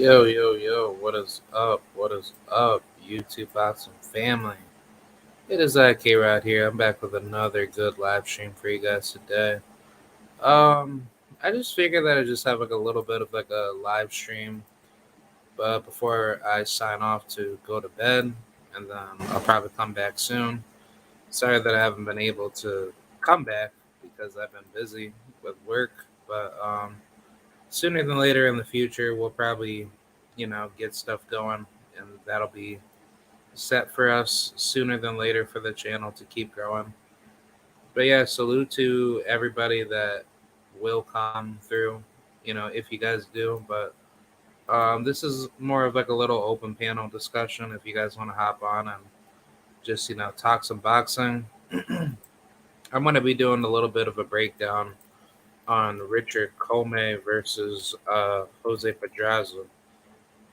Yo, yo, yo, what is up? What is up, YouTube Awesome family? It is K Rod here. I'm back with another good live stream for you guys today. I just figured that I just have like a little bit of like a live stream, but before I sign off to go to bed, and then I'll probably come back soon. Sorry that I haven't been able to come back because I've been busy with work, but sooner than later in the future, we'll probably, get stuff going, and that'll be set for us sooner than later for the channel to keep growing. But yeah, salute to everybody that will come through, if you guys do. But this is more of like a little open panel discussion if you guys want to hop on and just, talk some boxing. I'm going to be doing a little bit of a breakdown on Richard Commey versus Jose Pedraza.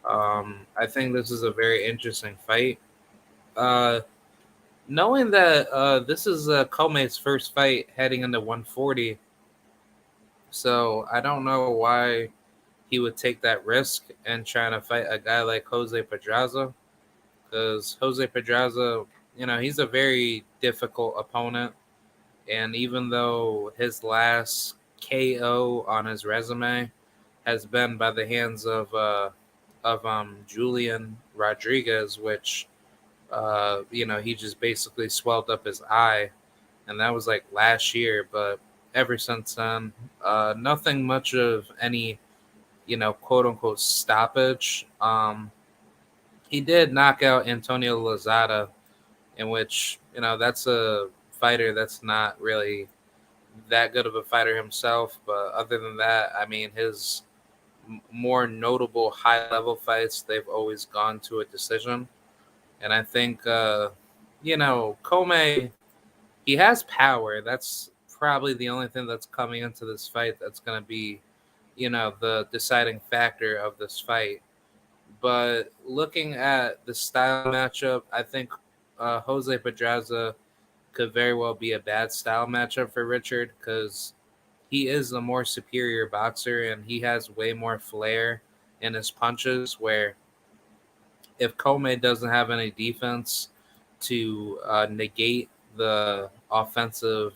I think this is a very interesting fight. Uh, Knowing that this is Commey's first fight heading into 140, so I don't know why he would take that risk and trying to fight a guy like Jose Pedraza, because Jose Pedraza, he's a very difficult opponent, and even though his last KO on his resume has been by the hands of Julian Rodriguez, which he just basically swelled up his eye, and that was like last year. But ever since then, nothing much of any quote unquote stoppage. He did knock out Antonio Lozada, in which that's a fighter that's not really that good of a fighter himself. But other than that, I mean, his more notable high level fights, they've always gone to a decision. And I think, Commey, he has power. That's probably the only thing that's coming into this fight that's going to be, the deciding factor of this fight. But looking at the style matchup, I think Jose Pedraza could very well be a bad style matchup for Richard because he is a more superior boxer and he has way more flair in his punches. Where if Commey doesn't have any defense to negate the offensive,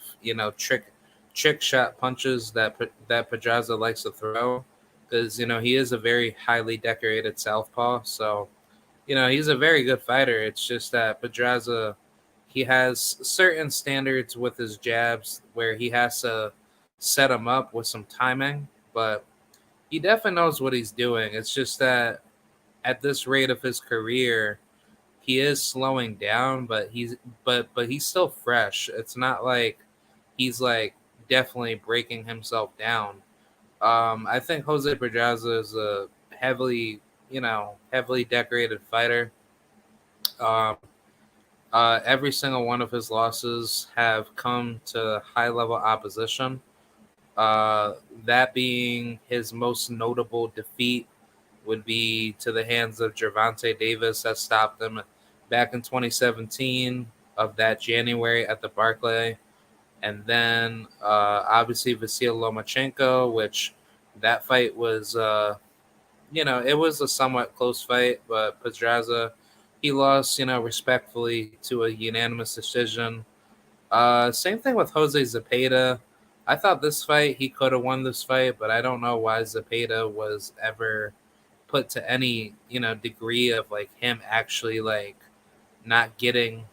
trick shot punches that Pedraza likes to throw, because he is a very highly decorated southpaw. So he's a very good fighter. It's just that Pedraza, he has certain standards with his jabs where he has to set him up with some timing, but he definitely knows what he's doing. It's just that at this rate of his career, he is slowing down, but he's still fresh. It's not like he's like definitely breaking himself down. I think Jose Pedraza is a heavily decorated fighter. Um, every single one of his losses have come to high level opposition. Uh, that being his most notable defeat would be to the hands of Gervonta Davis that stopped him back in 2017 of that January at the Barclay. And then obviously Vasil Lomachenko, which that fight was, it was a somewhat close fight, but Pedraza, he lost, respectfully to a unanimous decision. Same thing with Jose Zepeda. I thought this fight, he could have won this fight, but I don't know why Zepeda was ever put to any degree of like him actually like not getting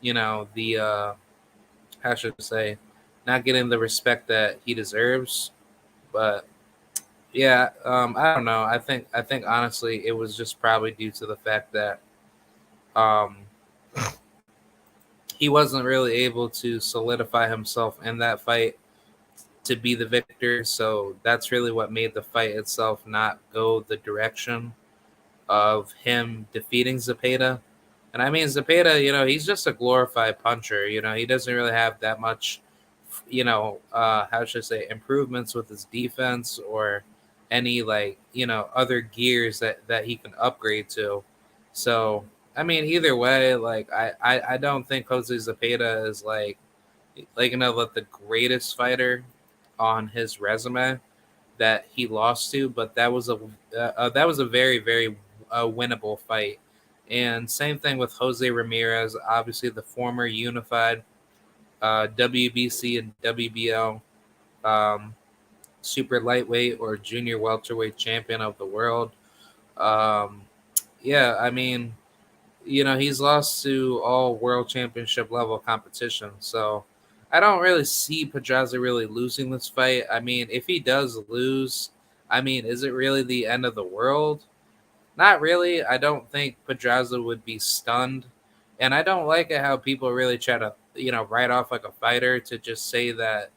the how should I say, not getting the respect that he deserves. But yeah, I don't know. I think honestly it was just probably due to the fact that um he wasn't really able to solidify himself in that fight to be the victor. So that's really what made the fight itself not go the direction of him defeating Zepeda. And I mean, Zepeda, he's just a glorified puncher. He doesn't really have that much, how should I say, improvements with his defense or any like, other gears that he can upgrade to. So, I mean, either way, like, I don't think Jose Zepeda is like, like the greatest fighter on his resume. that he lost to, but that was a very very winnable fight. And same thing with Jose Ramirez, obviously the former unified WBC and WBL um, super lightweight or junior welterweight champion of the world. Um, yeah, I mean, he's lost to all world championship level competition. So I don't really see Pedraza really losing this fight. I mean, if he does lose, I mean, is it really the end of the world? Not really. I don't think Pedraza would be stunned. And I don't like it how people really try to, write off like a fighter to just say that,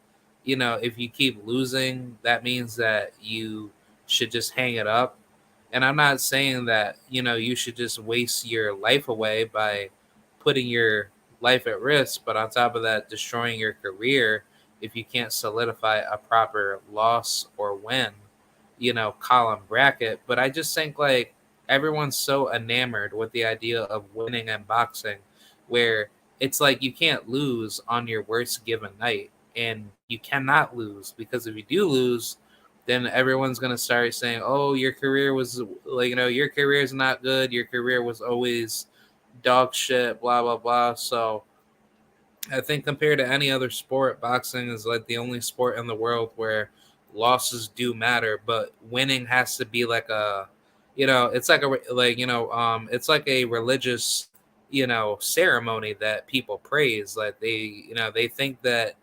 if you keep losing, that means that you should just hang it up. And I'm not saying that, you should just waste your life away by putting your life at risk, but on top of that, destroying your career if you can't solidify a proper loss or win, column bracket. But I just think like everyone's so enamored with the idea of winning in boxing where it's like you can't lose on your worst given night. And you cannot lose because if you do lose, then everyone's gonna start saying, "Oh, your career was like your career is not good. Your career was always dog shit." Blah blah blah. So I think compared to any other sport, boxing is like the only sport in the world where losses do matter, but winning has to be like it's like it's like a religious, ceremony that people praise. Like they think that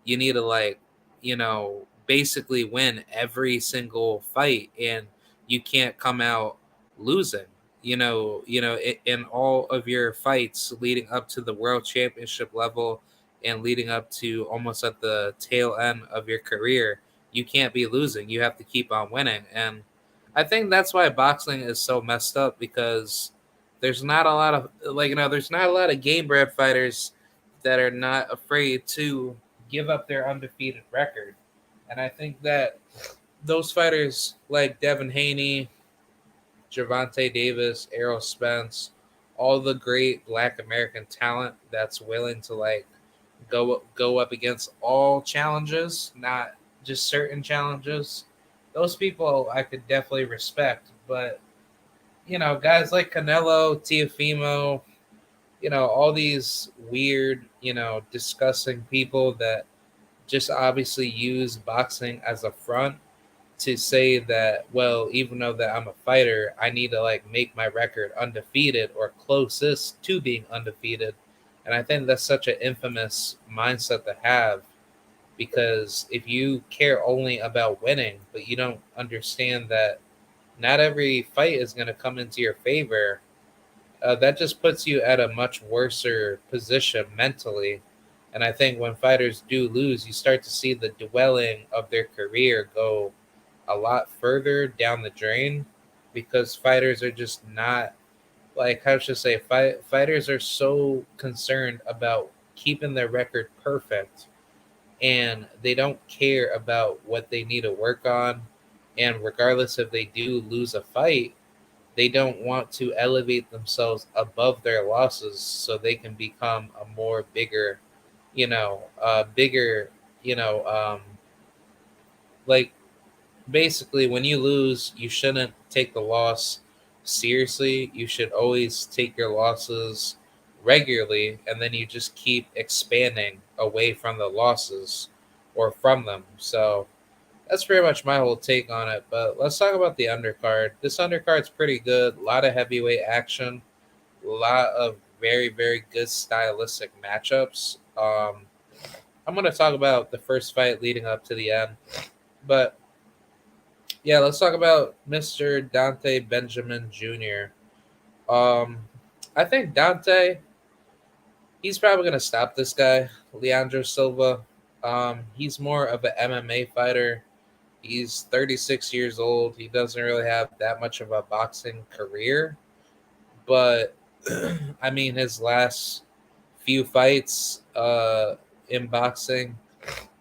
you need to basically win every single fight, and you can't come out losing in all of your fights leading up to the world championship level and leading up to almost at the tail end of your career, you can't be losing. You have to keep on winning. And I think that's why boxing is so messed up because there's not a lot of there's not a lot of game bred fighters that are not afraid to give up their undefeated record. And I think that those fighters like Devin Haney, Javante Davis, Errol Spence, all the great Black American talent that's willing to go up against all challenges, not just certain challenges. Those people I could definitely respect, but guys like Canelo, Tiafimo, all these weird, discussing people that just obviously use boxing as a front to say that, well, even though that I'm a fighter, I need to make my record undefeated or closest to being undefeated. And I think that's such an infamous mindset to have because if you care only about winning, but you don't understand that not every fight is going to come into your favor, that just puts you at a much worser position mentally. And I think when fighters do lose, you start to see the dwelling of their career go a lot further down the drain because fighters are just not how should I say fighters are so concerned about keeping their record perfect and they don't care about what they need to work on, and regardless if they do lose a fight, they don't want to elevate themselves above their losses so they can become a more bigger bigger you know like basically when you lose you shouldn't take the loss seriously. You should always take your losses regularly and then you just keep expanding away from the losses or from them. So that's pretty much my whole take on it. But let's talk about the undercard. This undercard's pretty good. A lot of heavyweight action, a lot of very very good stylistic matchups. I'm going to talk about the first fight leading up to the end, but yeah, let's talk about Mr. Dante Benjamin Jr. Um, I think Dante, he's probably going to stop this guy, Leandro Silva. He's more of an MMA fighter. He's 36 years old. He doesn't really have that much of a boxing career, but I mean, his last few fights in boxing,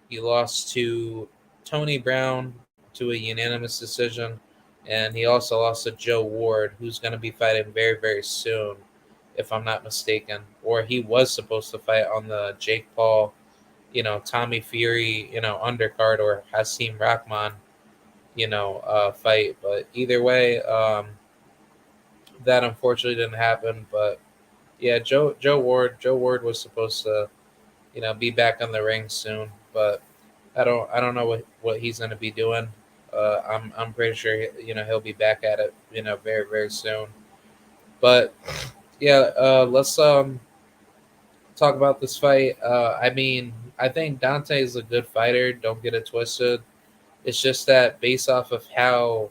he lost to Tony Brown to a unanimous decision, and he also lost to Joe Ward, who's going to be fighting very, very soon, if I'm not mistaken. Or he was supposed to fight on the Jake Paul, Tommy Fury, undercard, or Hasim Rahman, fight. But either way, that unfortunately didn't happen. But yeah, Joe Ward was supposed to be back in the ring soon, but I don't know what he's going to be doing. I'm pretty sure he'll be back at it very very soon. But yeah, let's talk about this fight. I mean, I think Dante is a good fighter. Don't get it twisted. It's just that based off of how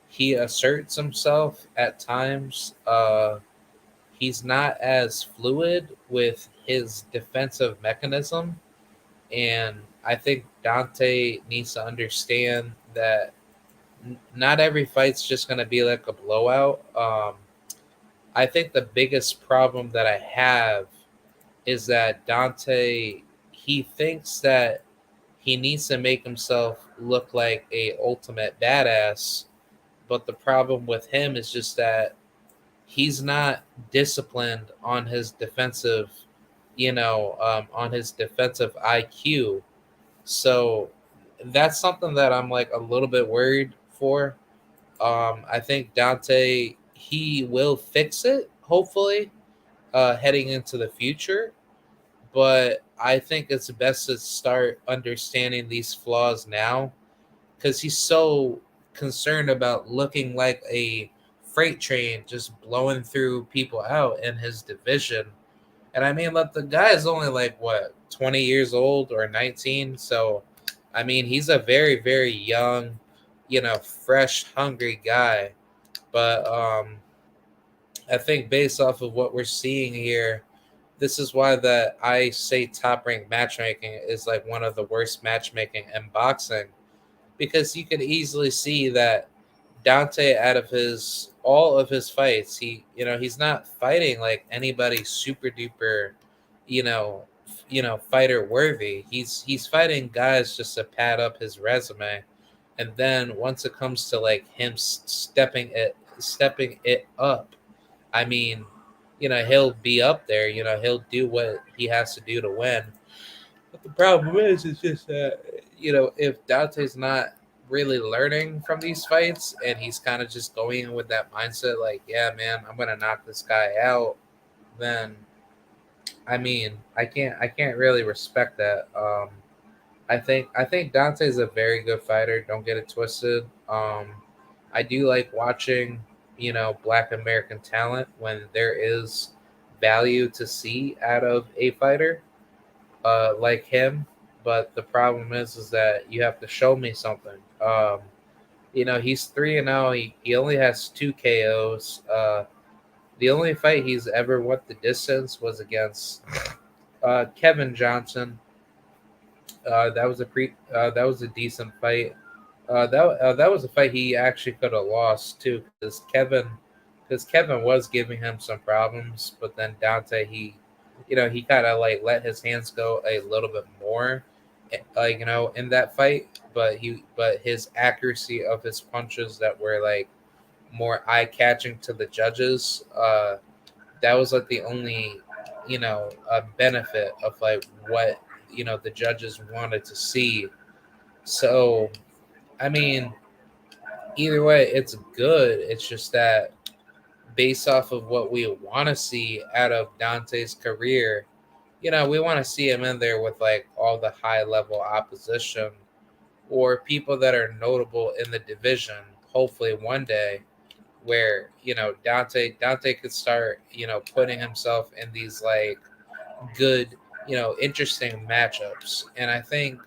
he asserts himself at times, he's not as fluid with his defensive mechanism. And I think Dante needs to understand that not every fight's just going to be like a blowout. I think the biggest problem that I have is that Dante, he thinks that he needs to make himself look like a ultimate badass, but the problem with him is just that he's not disciplined on his defensive IQ. So that's something that I'm like a little bit worried for. I think Dante, he will fix it hopefully heading into the future, but I think it's best to start understanding these flaws now because he's so concerned about looking like a freight train just blowing through people out in his division. And I mean, like the guy is only like what 20 years old or 19, so I mean he's a very very young, fresh, hungry guy. But I think based off of what we're seeing here, this is why that I say top rank matchmaking is like one of the worst matchmaking in boxing because you can easily see that Dante out of his all of his fights, he's not fighting like anybody super duper, fighter worthy. He's fighting guys just to pad up his resume, and then once it comes to like him stepping it up, I mean, he'll be up there. He'll do what he has to do to win. But the problem is just that if Dante's not really learning from these fights and he's kind of just going in with that mindset, like, yeah, man, I'm gonna knock this guy out, then I mean, I can't really respect that. I think Dante's a very good fighter. Don't get it twisted. I do like watching Black American talent when there is value to see out of a fighter like him. But the problem is that you have to show me something. He's 3-0. He only has 2 KOs. The only fight he's ever went the distance was against Kevin Johnson. That was a decent fight. That was a fight he actually could have lost too because Kevin was giving him some problems, but then Dante he kind of like let his hands go a little bit more, like in that fight. But his accuracy of his punches that were like more eye catching to the judges, that was like the only benefit of like what the judges wanted to see. So I mean, either way, it's good. It's just that based off of what we want to see out of Dante's career, we want to see him in there with like all the high level opposition or people that are notable in the division. Hopefully, one day where Dante could start putting himself in these like good interesting matchups, and I think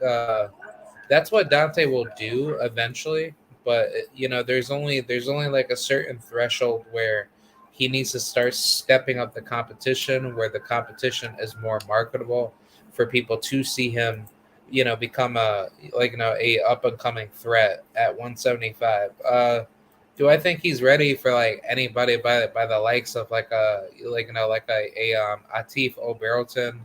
that's what Dante will do eventually. But there's only like a certain threshold where he needs to start stepping up the competition, where the competition is more marketable for people to see him, become a like a up and coming threat at 175. Do I think he's ready for like anybody by the likes of like a Atif Oberton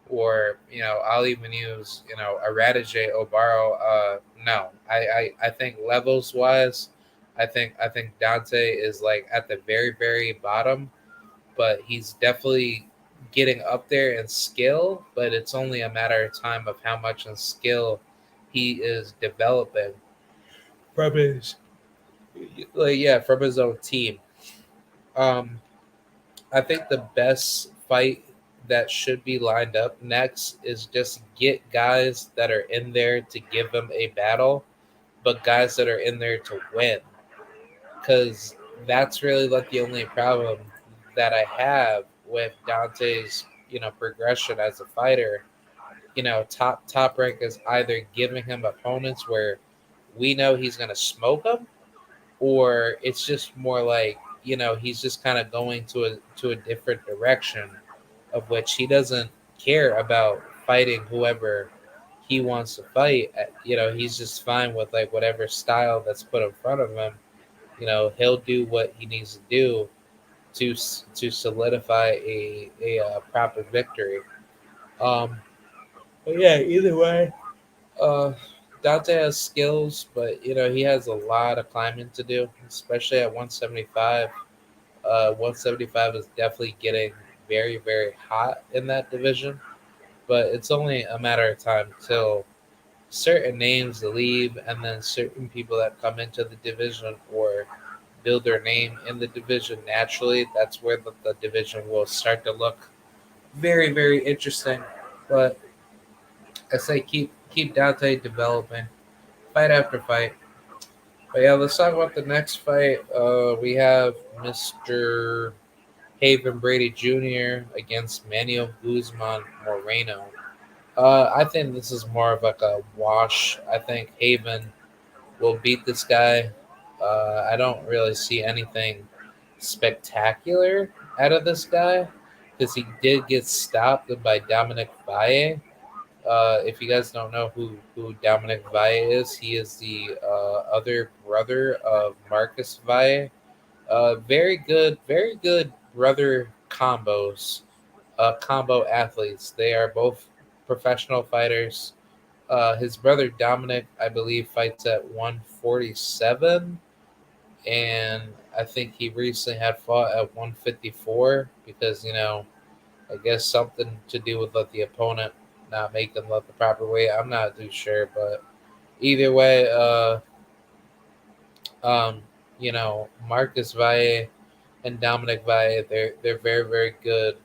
or I'll even use a Radije Obaro. No, I think levels wise, I think Dante is like at the very very bottom, but he's definitely getting up there in skill. But it's only a matter of time of how much in skill he is developing. from his from his own team. Um, I think the best fight that should be lined up next is just get guys that are in there to give him a battle, but guys that are in there to win. Because that's really like the only problem that I have with Dante's progression as a fighter. Top rank is either giving him opponents where we know he's gonna smoke them, or it's just more like he's just kind of going to a different direction, of which he doesn't care about fighting whoever he wants to fight. He's just fine with like whatever style that's put in front of him. He'll do what he needs to do to solidify a proper victory. Um, but yeah, either way, uh, Dante has skills, but he has a lot of climbing to do, especially at 175. 175 is definitely getting very, very hot in that division, but it's only a matter of time till certain names leave and then certain people that come into the division or build their name in the division naturally. That's where the division will start to look very, very interesting. But I say keep Dante developing, fight after fight. But yeah, let's talk about the next fight. We have Mr. Haven Brady Jr. against Manuel Guzman Moreno. I think this is more of like a wash. I think Haven will beat this guy. I don't really see anything spectacular out of this guy because he did get stopped by Dominic Valle. If you guys don't know who Dominic Valle is, he is the other brother of Marcus Valle. Very good brother combos, combo athletes. They are both professional fighters. His brother Dominic, I believe, fights at 147, and I think he recently had fought at 154 because I guess something to do with the opponent not making the proper weight. I'm not too sure, but either way, um, Marcus Valle and Dominic Valle, they're very very good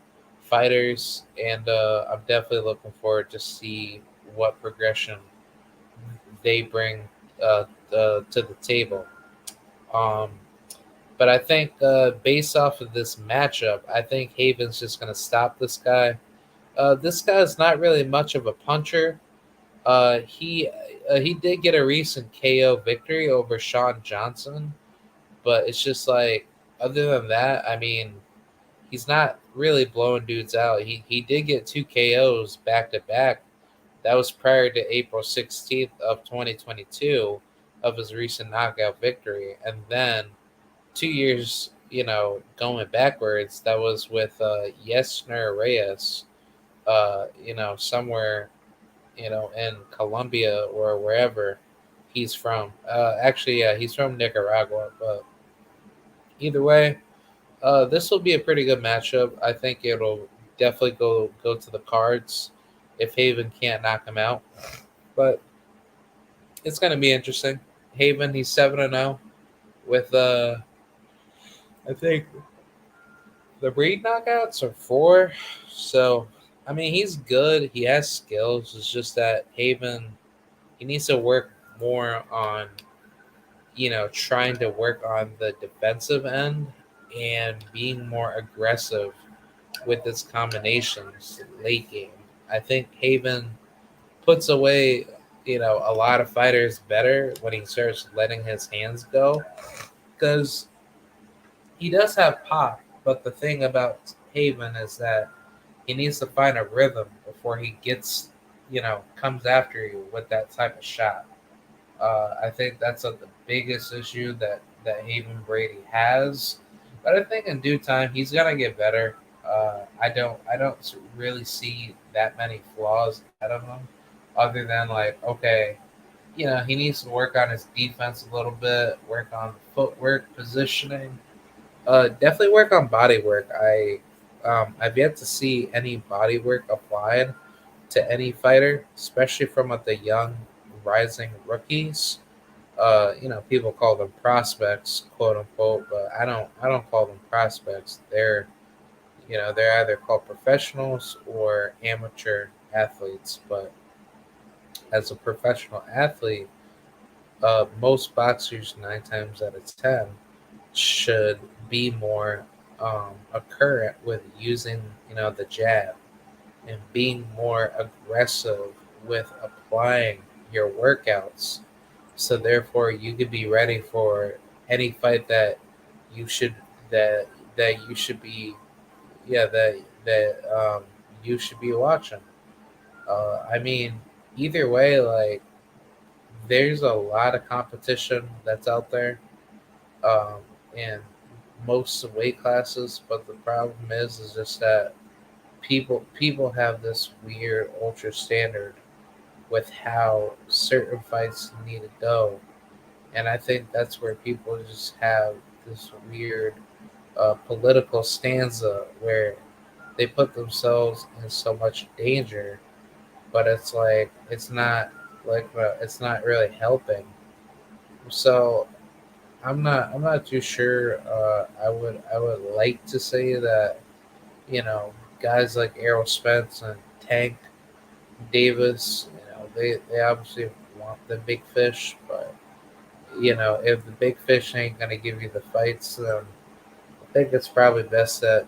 fighters, and I'm definitely looking forward to see what progression they bring to the table. Um, but I think based off of this matchup, I think Haven's just going to stop this guy. This guy's not really much of a puncher. He did get a recent KO victory over Sean Johnson, but it's just like other than that, I mean, he's not really blowing dudes out. He did get two KOs back to back. That was prior to April 16th of 2022 of his recent knockout victory, and then 2 years, going backwards, that was with Yesner Reyes, somewhere, in Colombia or wherever he's from. Actually, yeah, he's from Nicaragua. But either way, this will be a pretty good matchup. I think it'll definitely go to the cards if Haven can't knock him out. But it's going to be interesting. Haven, he's 7-0 with I think the breed knockouts are 4. So I mean, he's good. He has skills. It's just that Haven, he needs to work more on trying to work on the defensive end and being more aggressive with his combinations late game. I think Haven puts away, a lot of fighters better when he starts letting his hands go because he does have pop. But the thing about Haven is that he needs to find a rhythm before he gets, comes after you with that type of shot. I think that's the biggest issue that Haven Brady has. But I think in due time he's gonna get better. I don't really see that many flaws out of him, other than like okay, he needs to work on his defense a little bit, work on footwork, positioning, definitely work on body work. I've yet to see any body work applied to any fighter, especially from the young rising rookies. People call them prospects, quote unquote, but I don't call them prospects. They're either called professionals or amateur athletes. But as a professional athlete, most boxers 9 times out of 10 should be more occurrent with using the jab and being more aggressive with applying your workouts. So therefore, you could be ready for any fight you should that that you should be yeah that you should be watching. I mean, either way, like there's a lot of competition that's out there um, in most weight classes, but the problem is just that people have this weird ultra standard with how certain fights need to go, and I think that's where people just have this weird political stanza where they put themselves in so much danger, but it's not really helping. So I'm not too sure. I would like to say that you know guys like Errol Spence and Tank Davis, they obviously want the big fish, but if the big fish ain't gonna give you the fights, then I think it's probably best that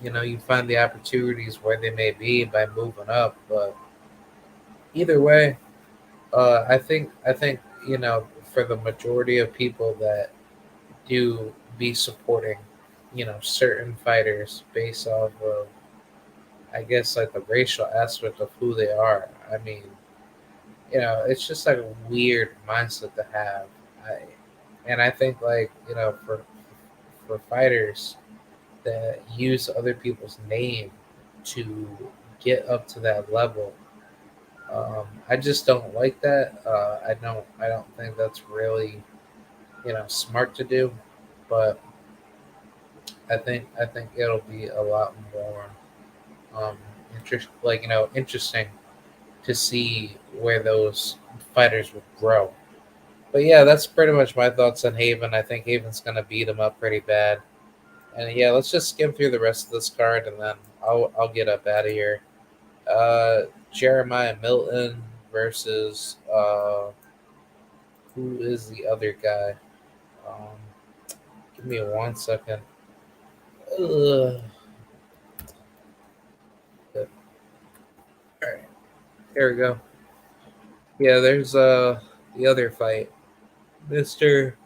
you find the opportunities where they may be by moving up. But either way, I think for the majority of people that do be supporting certain fighters based off of I guess like the racial aspect of who they are. I mean, it's just like a weird mindset to have. I and I think like for fighters that use other people's name to get up to that level, I just don't like that. I don't think that's really smart to do, but I think it'll be a lot more um, interesting to see where those fighters would grow. But yeah, that's pretty much my thoughts on Haven. I think Haven's gonna beat him up pretty bad. And yeah, let's just skim through the rest of this card, and then I'll get up out of here. Jeremiah Milton versus who is the other guy? Um, Give me 1 second. Ugh. All right, there we go. Yeah, there's the other fight, Mister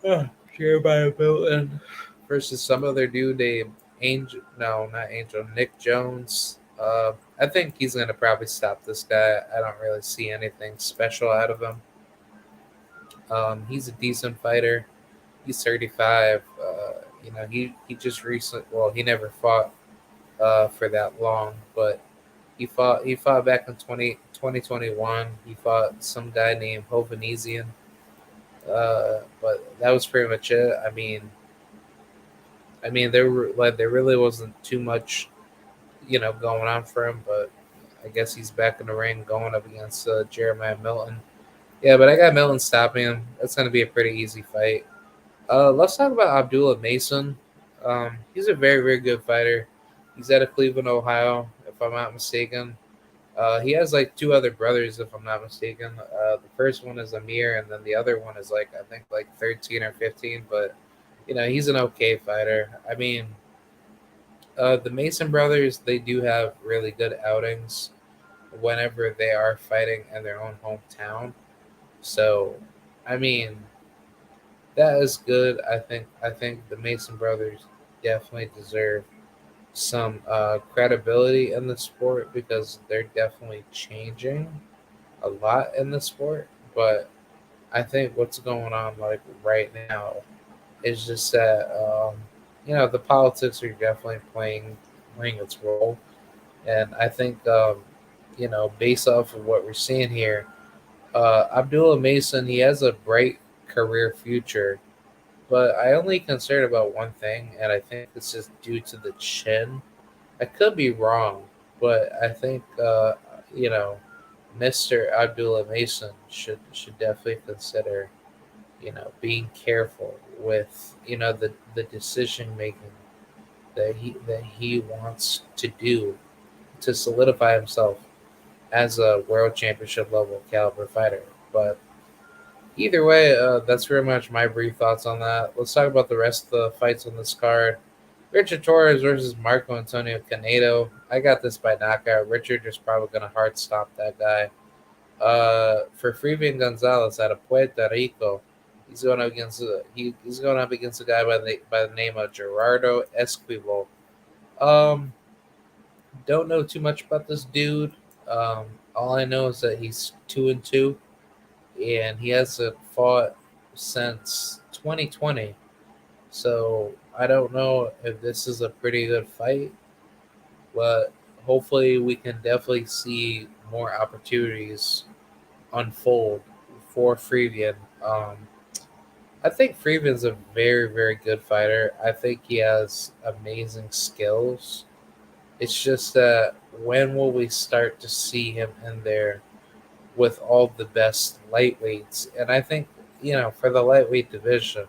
Jeremiah Milton versus some other dude named Angel. No, not Angel. Nick Jones. I think he's gonna probably stop this guy. I don't really see anything special out of him. He's a decent fighter. He's 35. He just recently. Well, he never fought for that long, but he fought back in 2021. He fought some guy named Hovanesian. But that was pretty much it. I mean, there really wasn't too much, going on for him. But I guess he's back in the ring going up against Jeremiah Milton. Yeah, but I got Milton stopping him. That's going to be a pretty easy fight. Let's talk about Abdullah Mason. He's a very, very good fighter. He's out of Cleveland, Ohio, if I'm not mistaken. He has like two other brothers, if I'm not mistaken. The first one is Amir, and then the other one is like I think like 13 or 15. But he's an okay fighter. I mean, the Mason brothers, they do have really good outings whenever they are fighting in their own hometown. So, I mean, that is good. I think the Mason brothers definitely deserve some credibility in the sport because they're definitely changing a lot in the sport. But I think what's going on like right now is just that the politics are definitely playing its role, and I think based off of what we're seeing here, Abdullah Mason, he has a bright career future, but I only concerned about one thing, and I think this is due to the chin. I could be wrong, but I think you know Mr. Abdullah Mason should definitely consider, being careful with, the decision making that he wants to do to solidify himself as a world championship level caliber fighter. But either way, that's very much my brief thoughts on that. Let's talk about the rest of the fights on this card. Richard Torres versus Marco Antonio Canedo. I got this by knockout. Richard is probably going to hard stop that guy. For Freeman Gonzalez out of Puerto Rico, he's going up against a guy by the name of Gerardo Esquivel. Um, don't know too much about this dude. All I know is that he's 2-2, and he hasn't fought since 2020. So I don't know if this is a pretty good fight, but hopefully we can definitely see more opportunities unfold for Freevian. I think Freeman's a very, very good fighter. I think he has amazing skills. It's just that when will we start to see him in there with all the best lightweights? And I think, for the lightweight division,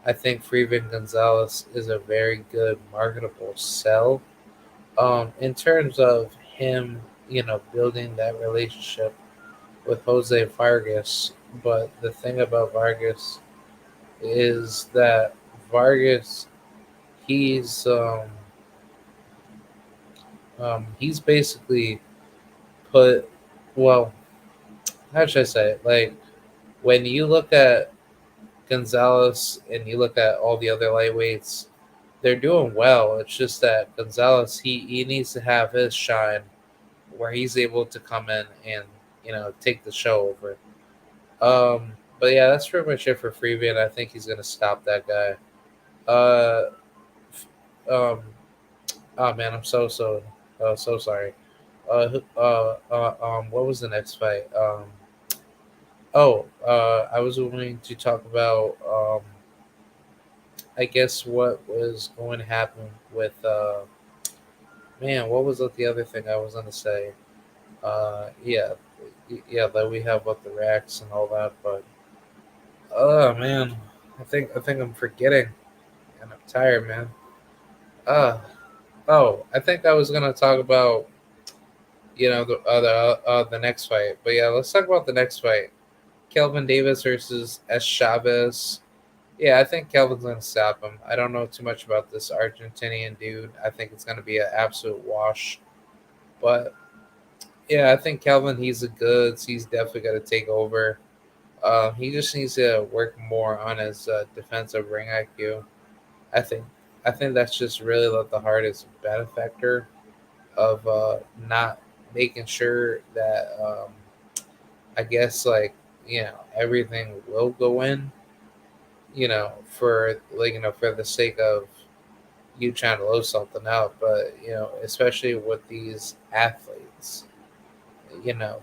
I think Freeman Gonzalez is a very good marketable sell. In terms of him, building that relationship with Jose Vargas. But the thing about Vargas is that Vargas, he's he's basically put, well, how should I say it? Like, when you look at Gonzalez and you look at all the other lightweights, they're doing well. It's just that Gonzalez, he needs to have his shine where he's able to come in and take the show over. But yeah, that's pretty much it for Freeman. I think he's gonna stop that guy. Uh, um, oh man, I'm so sorry. What was the next fight? I was wanting to talk about I guess what was going to happen with man. What was the other thing I was gonna say? Yeah, yeah, that we have about the racks and all that, but oh man, I think I'm forgetting, and I'm tired, man. Uh I think I was gonna talk about the next fight, but yeah, let's talk about the next fight. Kelvin Davis versus S Chavez. Yeah, I think Kelvin's gonna stop him. I don't know too much about this Argentinian dude. I think it's gonna be an absolute wash. But yeah, I think Kelvin, he's a goods. He's definitely gonna take over. He just needs to work more on his defensive ring IQ. I think I think that's just really the hardest benefactor of not making sure that I guess like everything will go in. For for the sake of you trying to load something out, but especially with these athletes,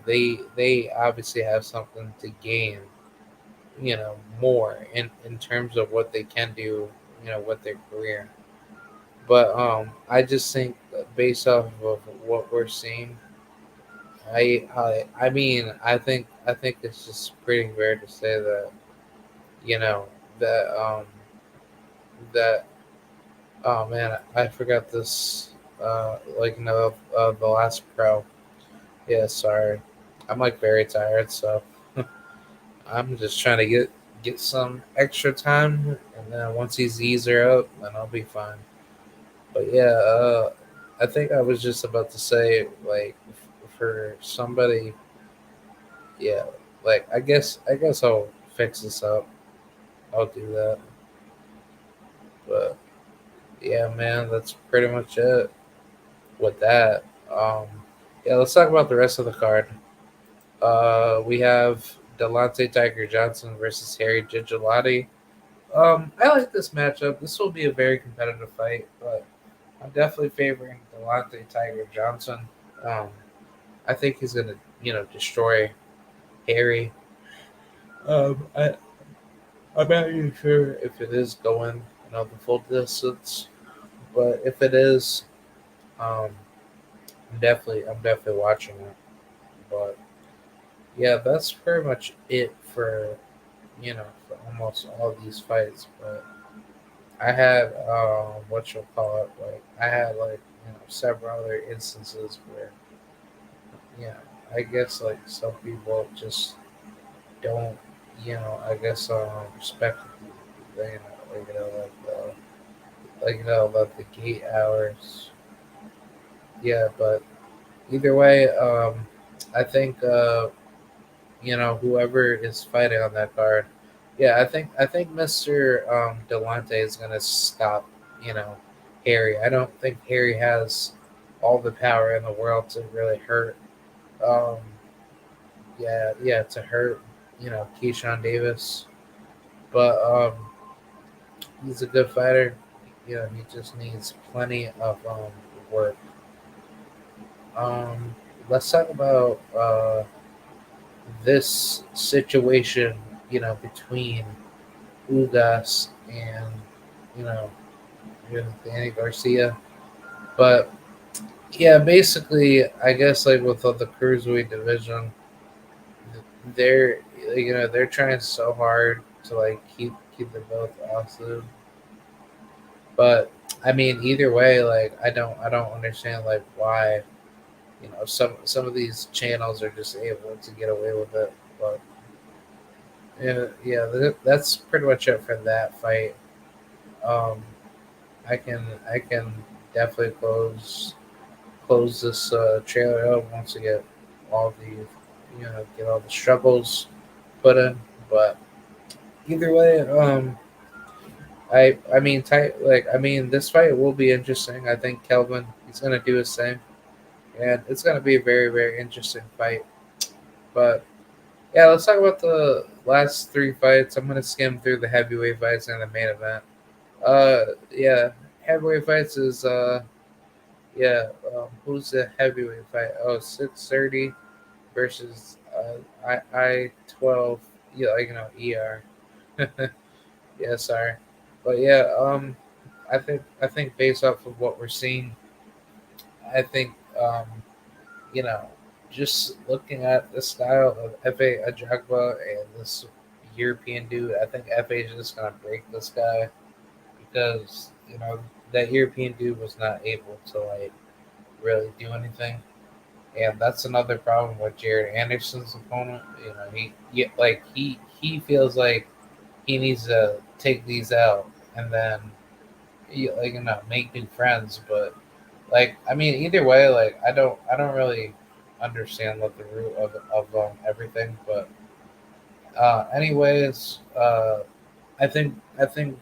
they obviously have something to gain, more in terms of what they can do, with their career. But I just think that based off of what we're seeing, I think it's just pretty fair to say that you know that that oh man, I forgot this the last pro. Yeah, sorry, I'm like very tired, so I'm just trying to get some extra time, and then once these Z's are up, then I'll be fine. But yeah, I think I was just about to say like for somebody, yeah, like I guess I'll fix this up. I'll do that. But yeah, man, that's pretty much it with that. Um, yeah, let's talk about the rest of the card. We have Delonte Tiger Johnson versus Harry Gigilati. I like this matchup. This will be a very competitive fight, but I'm definitely favoring Delonte Tiger Johnson. Um, I think he's gonna, destroy Harry. I I'm not even sure if it is going, the full distance, but if it is, um, I'm definitely watching it. But Yeah, that's pretty much it for for almost all these fights. But I had what you'll call it, like I had like several other instances where you know I guess like some people just don't I guess respect like like the gate hours. Yeah, but either way, I think whoever is fighting on that card. Yeah, I think Mr. Delante is gonna stop you know Harry. I don't think Harry has all the power in the world to really hurt. Um, yeah, to hurt Keyshawn Davis, but he's a good fighter. He just needs plenty of work. Um, let's talk about this situation. Between Ugas and you know Danny Garcia. But yeah, basically, I guess like with the cruiserweight division, they're they're trying so hard to like keep them both awesome. But I mean, either way, like I don't understand like why some of these channels are just able to get away with it. But that's pretty much it for that fight. Um, I can definitely close this trailer out once we get all the get all the struggles put in. But either way, I mean this fight will be interesting. I think Kelvin he's gonna do his thing, and it's gonna be a very very interesting fight. But yeah, let's talk about the last three fights. I'm gonna skim through the heavyweight fights and the main event. Yeah, heavyweight fights is yeah, who's the heavyweight fight? Oh, 630 versus I 12. Yeah, ER. Yeah, sorry, but yeah, I think based off of what we're seeing, I think you know just looking at the style of Fa Ajagba and this European dude, I think Fa is just gonna break this guy because that European dude was not able to like really do anything. And that's another problem with Jared Anderson's opponent. He feels like he needs to take these out and then make new friends. But I mean, either way, like I don't really understand what the root of everything. But anyways, I think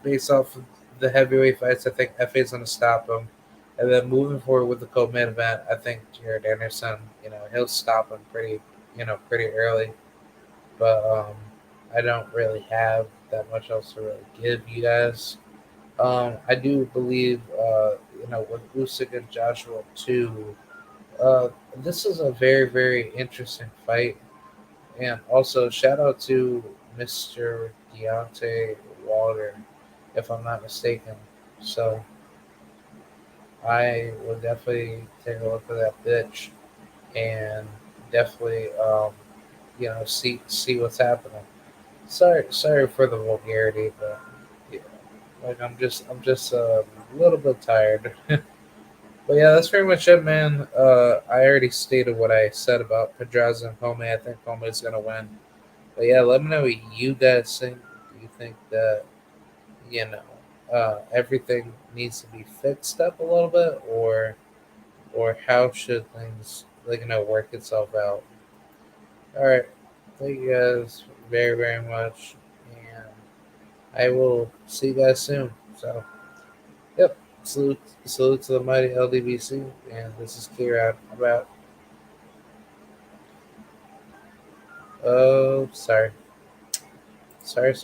based off of the heavyweight fights, I think FA's gonna stop him. And then moving forward with the co-main event, I think Jared Anderson, he'll stop him pretty early. But I don't really have that much else to really give you guys. I do believe, with Usyk and Joshua too. This is a very very interesting fight, and also shout out to Mr. Deontay Wilder, if I'm not mistaken. So I will definitely take a look at that bitch and definitely see what's happening. Sorry for the vulgarity, but yeah, I'm just a little bit tired. But yeah, that's pretty much it, man. I already stated what I said about Pedraza and Commey. I think Commey's gonna win. But yeah, let me know what you guys think. Do you think that everything needs to be fixed up a little bit, or how should things work itself out? All right, thank you guys very very much, and I will see you guys soon. So, yep, salute to the mighty LDBC, and this is Kieran about. Oh, sorry, sorry.